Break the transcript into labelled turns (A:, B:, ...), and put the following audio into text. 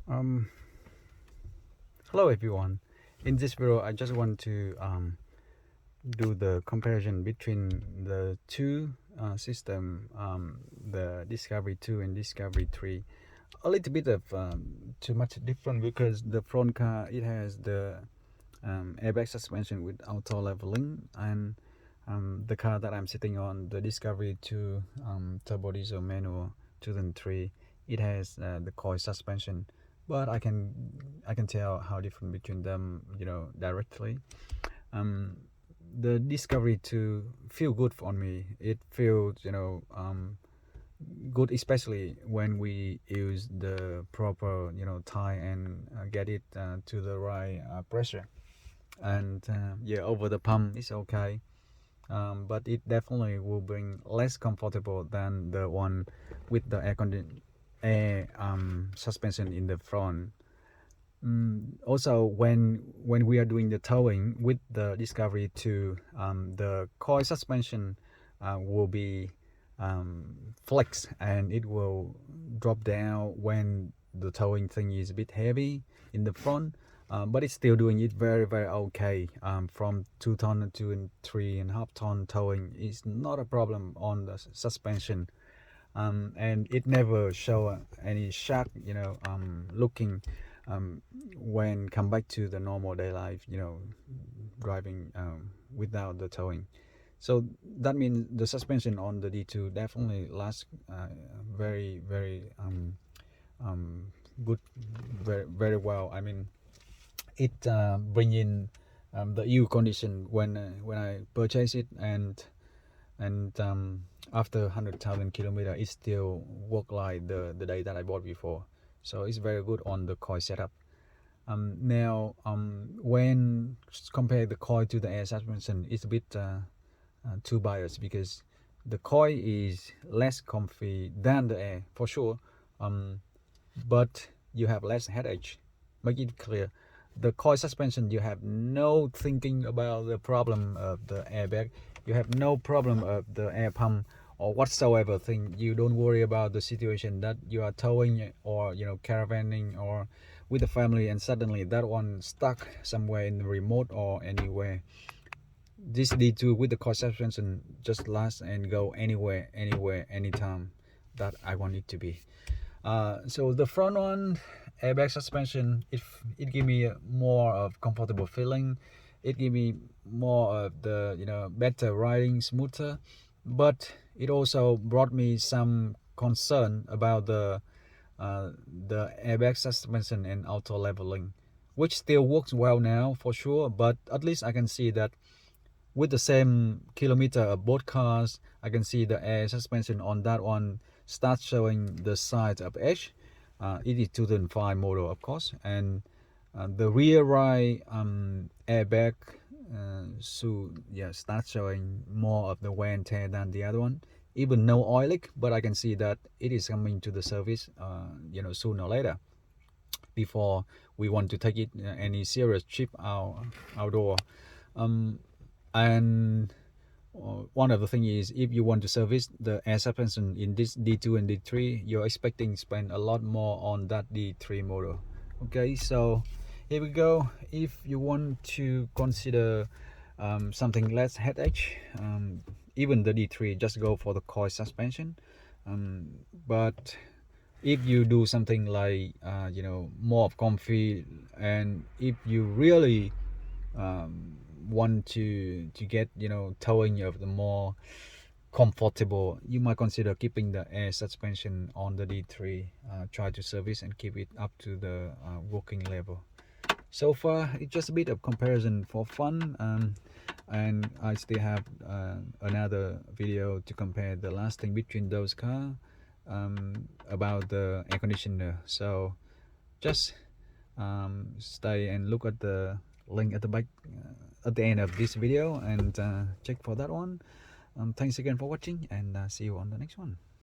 A: Um, Hello everyone. In this video, I just want to do the comparison between the two system, the Discovery 2 and Discovery 3. A little bit of too much different because the front car, it has the airbag suspension with auto leveling, and the car that I'm sitting on, the Discovery 2 turbo diesel manual 2003, it has the coil suspension. But I can tell how different between them, directly. The Discovery 2 feel good on me. It feels, good, especially when we use the proper, tie and get it to the right pressure. And yeah, over the pump is okay. But it definitely will bring less comfortable than the one with the air suspension in the front. Also, when we are doing the towing with the Discovery 2, the coil suspension will be flexed, and it will drop down when the towing thing is a bit heavy in the front. But it's still doing it very okay. From 2 ton to 3.5 ton towing is not a problem on the suspension. And it never show any shock, looking when come back to the normal day life, driving without the towing. So that means the suspension on the D2 definitely lasts very good, very well. I mean, it bring in the EU condition when I purchased it, and after 100,000 kilometers, it still work like the day that I bought before. So it's very good on the coil setup. Now, when compare the coil to the air suspension, it's a bit too biased, because the coil is less comfy than the air for sure, but you have less headache. Make it clear, the coil suspension, you have no thinking about the problem of the airbag, you have no problem of the air pump or whatsoever thing. You don't worry about the situation that you are towing or caravanning or with the family, and suddenly that one stuck somewhere in the remote or anywhere. This D2 with the coil suspension just lasts and go anywhere, anytime that I want it to be. So the front one, airbag suspension, it give me more of comfortable feeling. It give me more of the better riding, smoother. But it also brought me some concern about the airbag suspension and auto leveling, which still works well now for sure. But at least I can see that with the same kilometer of both cars, I can see the air suspension on that one starts showing the size of edge. It is 2005 model, of course, and the rear right airbag starts showing more of the wear and tear than the other one. Even no oil leak, but I can see that it is coming to the service sooner or later, before we want to take it any serious trip outdoor. And one of the thing is, if you want to service the air suspension in this D2 and D3, you're expecting to spend a lot more on that D3 model. Okay, so here we go. If you want to consider something less headache, even the D3, just go for the coil suspension. But if you do something like more of comfy, and if you really want to get towing of the more comfortable, you might consider keeping the air suspension on the D3. Try to service and keep it up to the working level. So far, it's just a bit of comparison for fun, and I still have another video to compare the lasting between those cars, about the air conditioner. So just stay and look at the link at the back at the end of this video, and check for that one. Thanks again for watching, and see you on the next one.